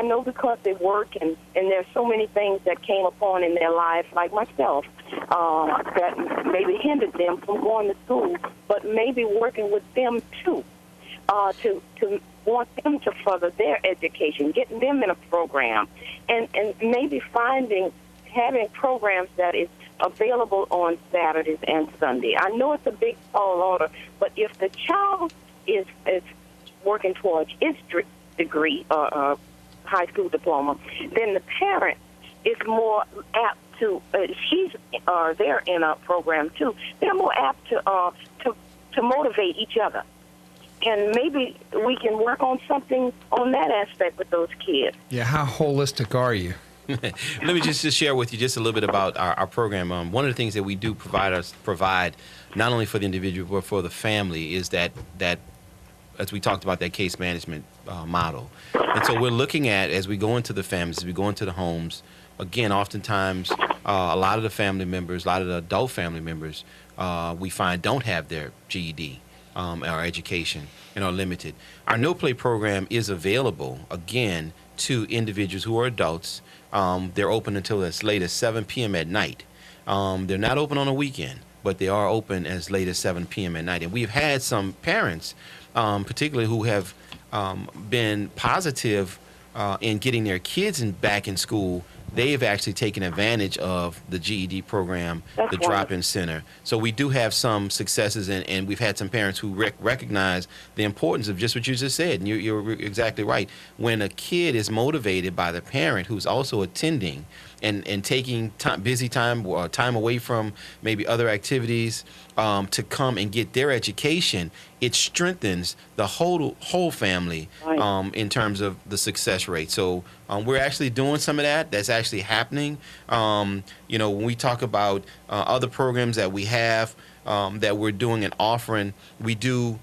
I know because they work and there's so many things that came upon in their life, like myself, that maybe hindered them from going to school, but maybe working with them too, to want them to further their education, getting them in a program, and maybe having programs that is available on Saturdays and Sunday. I know it's a big tall order, but if the child is working towards its degree or high school diploma, then the parent is more apt to. They're in a program too. They're more apt to motivate each other, and maybe we can work on something on that aspect with those kids. Yeah, how holistic are you? Let me just share with you just a little bit about our program. One of the things that we do provide not only for the individual but for the family is that as we talked about, that case management model. And so we're looking at, as we go into the families, as we go into the homes, again, oftentimes a lot of the family members, a lot of the adult family members, we find don't have their GED or education and are limited. Our No Play program is available, again, to individuals who are adults. They're open until as late as 7 p.m. at night. They're not open on a weekend, but they are open as late as 7 p.m. at night. And we've had some parents, particularly who have been positive in getting their kids back in school. They've actually taken advantage of the GED program, the drop-in center. So we do have some successes, and we've had some parents who recognize the importance of just what you just said. And you're exactly right. When a kid is motivated by the parent who's also attending and taking busy time or time away from maybe other activities to come and get their education, it strengthens the whole family in terms of the success rate. So we're actually doing some of that. That's actually happening. When we talk about other programs that we have that we're doing and offering, we do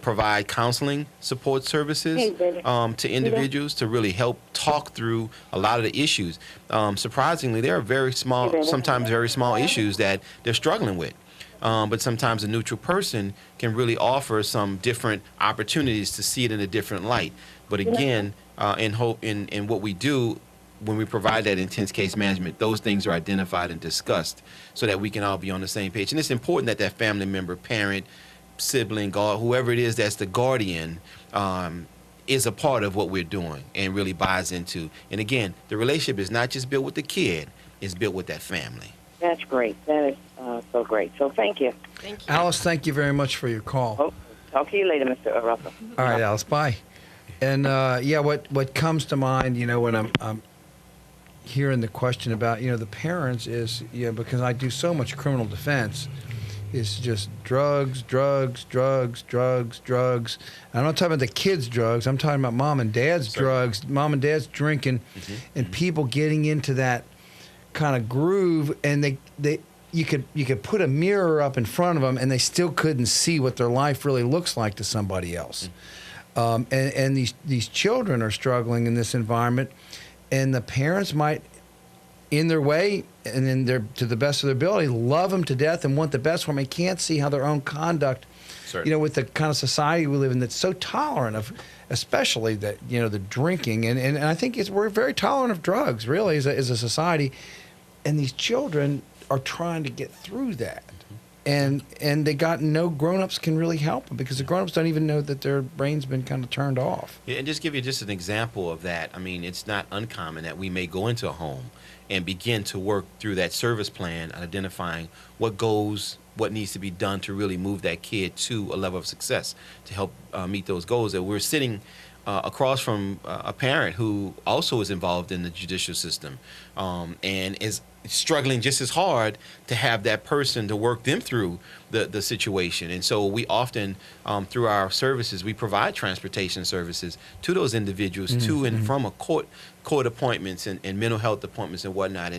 provide counseling support services to individuals to really help talk through a lot of the issues. Surprisingly, there are sometimes very small issues that they're struggling with. But sometimes a neutral person can really offer some different opportunities to see it in a different light. But again, in what we do, when we provide that intense case management, those things are identified and discussed so that we can all be on the same page. And it's important that that family member, parent, sibling, whoever it is that's the guardian, is a part of what we're doing and really buys into. And again, the relationship is not just built with the kid, it's built with that family. That's great. That is so great. So thank you. Thank you. Alice, thank you very much for your call. Oh, talk to you later, Mr. Russell. All right, Alice, bye. And what comes to mind, when I'm hearing the question about, the parents is, because I do so much criminal defense, is just drugs. I'm not talking about the kids' drugs. I'm talking about mom and dad's drugs, mom and dad's drinking, and people getting into that kind of groove, and you could put a mirror up in front of them, and they still couldn't see what their life really looks like to somebody else. And these children are struggling in this environment, and the parents might, in their way, and to the best of their ability, love them to death and want the best for them. They can't see how their own conduct, with the kind of society we live in that's so tolerant of, especially that, the drinking. And I think we're very tolerant of drugs, really, as a society. And these children are trying to get through that. And they got no grown-ups can really help them because the grown-ups don't even know that their brain's been kind of turned off. Yeah, and just give you just an example of that. I mean, it's not uncommon that we may go into a home and begin to work through that service plan, identifying what needs to be done to really move that kid to a level of success to help meet those goals. That we're sitting across from a parent who also is involved in the judicial system and is struggling just as hard to have that person to work them through the situation. And so we often, through our services, we provide transportation services to those individuals to and from court appointments and mental health appointments and whatnot.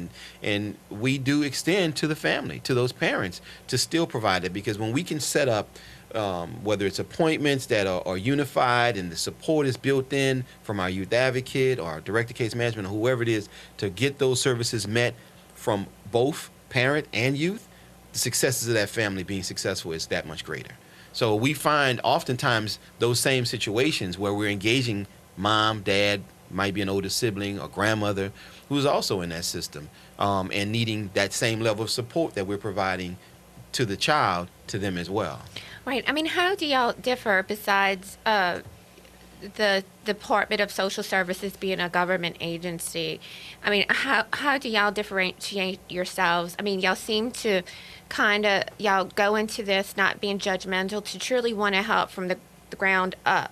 And we do extend to the family, to those parents, to still provide it, because when we can set up whether it's appointments that are unified and the support is built in from our youth advocate or our director case management or whoever it is to get those services met from both parent and youth, the successes of that family being successful is that much greater. So we find oftentimes those same situations where we're engaging mom, dad, might be an older sibling or grandmother who's also in that system, and needing that same level of support that we're providing to the child, to them as well. Right. I mean, how do y'all differ besides the Department of Social Services being a government agency? I mean, how do y'all differentiate yourselves? I mean, y'all seem to y'all go into this not being judgmental, to truly want to help from the ground up.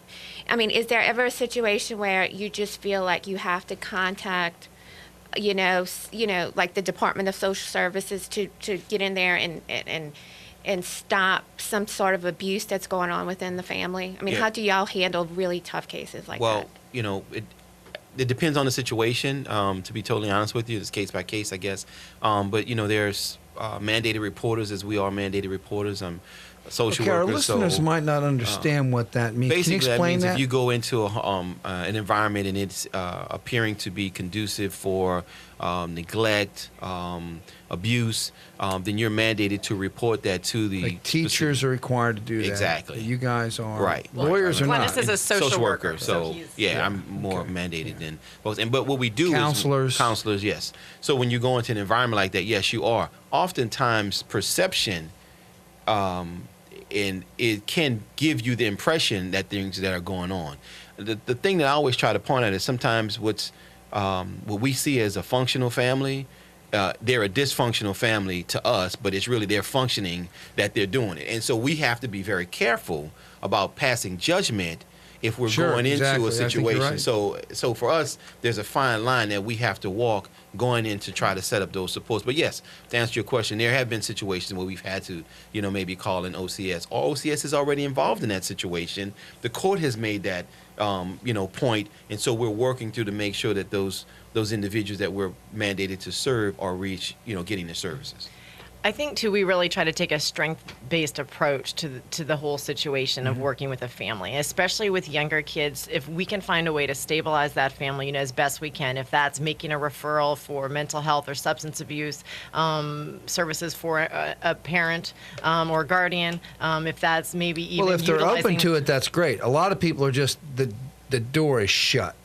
I mean, is there ever a situation where you just feel like you have to contact, like the Department of Social Services to get in there and stop some sort of abuse that's going on within the family? I mean, how do y'all handle really tough cases like that? Well, it depends on the situation. To be totally honest with you, it's case by case, I guess. But there's mandated reporters, as we are mandated reporters. Social our workers. listeners might not understand what that means. Basically, Can you explain that means that? if you go into an environment and it's appearing to be conducive for neglect, abuse, then you're mandated to report that to the like teachers are required to do that. Exactly. You guys are. Right. Lawyers are not. Glennis is a social worker. So I'm more mandated than both. But what we do Counselors. is counselors, yes. So when you go into an environment like that, yes, you are. Oftentimes, perception. And it can give you the impression that things that are going on. The thing that I always try to point out is sometimes what we see as a functional family, they're a dysfunctional family to us, but it's really their functioning that they're doing it. And so we have to be very careful about passing judgment if we're going into a situation. Right. So for us, there's a fine line that we have to walk going in to try to set up those supports. But yes, to answer your question, there have been situations where we've had to, maybe call an OCS. Or OCS is already involved in that situation. The court has made that, point, and so we're working through to make sure that those individuals that we're mandated to serve are getting the services. I think, too, we really try to take a strength-based approach to the whole situation of working with a family, especially with younger kids. If we can find a way to stabilize that family, as best we can, if that's making a referral for mental health or substance abuse services for a parent or guardian, if that's maybe even if they're open to it, that's great. A lot of people are just the door is shut.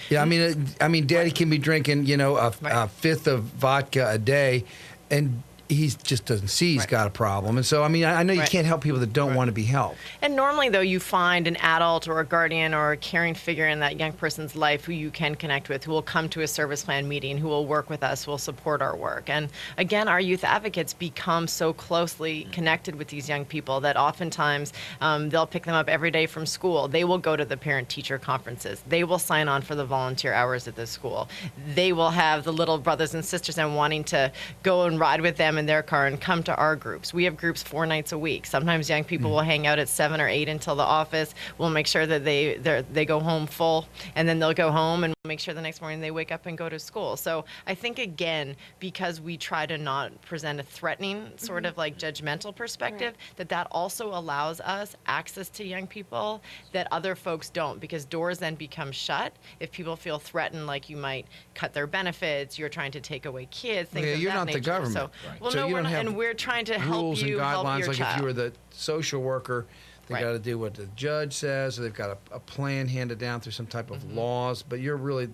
Yeah, I mean, Daddy can be drinking, a fifth of vodka a day, and he just doesn't see he's got a problem. And so, I know you can't help people that don't want to be helped. And normally, though, you find an adult or a guardian or a caring figure in that young person's life who you can connect with, who will come to a service plan meeting, who will work with us, who will support our work. And again, our youth advocates become so closely connected with these young people that oftentimes they'll pick them up every day from school. They will go to the parent-teacher conferences. They will sign on for the volunteer hours at the school. They will have the little brothers and sisters and wanting to go and ride with them in their car and come to our groups. We have groups 4 nights a week. Sometimes young people will hang out at 7 or 8 until the office. We'll make sure that they go home full, and then they'll go home, and we'll make sure the next morning they wake up and go to school. So I think, again, because we try to not present a threatening sort of like judgmental perspective, that also allows us access to young people that other folks don't, because doors then become shut if people feel threatened, like you might cut their benefits, you're trying to take away kids, things of that nature. You're not the government. So, well, so no, you we're don't not, have and we're trying to help rules you and help guidelines. your Like child. if you were the social worker, they got to do what the judge says, or they've got a plan handed down through some type of laws. But you're really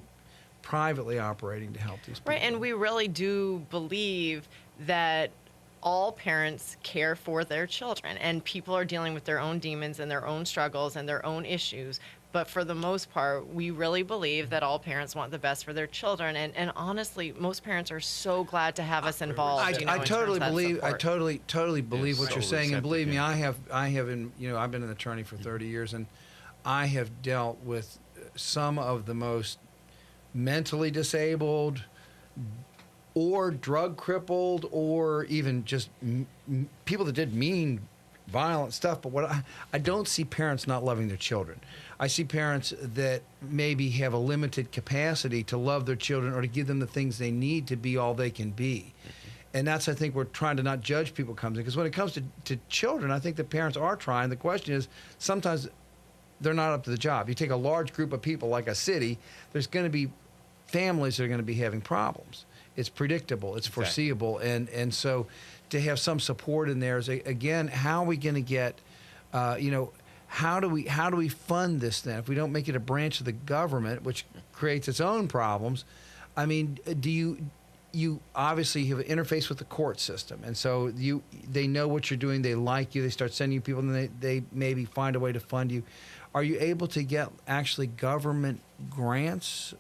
privately operating to help these people. Right, and we really do believe that all parents care for their children, and people are dealing with their own demons and their own struggles and their own issues. But for the most part, we really believe that all parents want the best for their children. And honestly, most parents are so glad to have us involved. I totally believe what you're saying. And believe me, I have I've been an attorney for 30 years, and I have dealt with some of the most mentally disabled or drug crippled, or even just people that did mean, violent stuff. But what I don't see parents not loving their children. I see parents that maybe have a limited capacity to love their children or to give them the things they need to be all they can be. And that's, I think, we're trying to not judge people comes in. Because when it comes to children, I think the parents are trying. The question is, sometimes they're not up to the job. You take a large group of people like a city, there's going to be families that are going to be having problems. It's predictable. It's foreseeable. And so to have some support in there is, again, how are we going to get, how do we fund this then? If we don't make it a branch of the government, which creates its own problems, I mean, do you obviously have an interface with the court system, and so they know what you're doing, they like you, they start sending you people, and they maybe find a way to fund you. Are you able to get actually government grants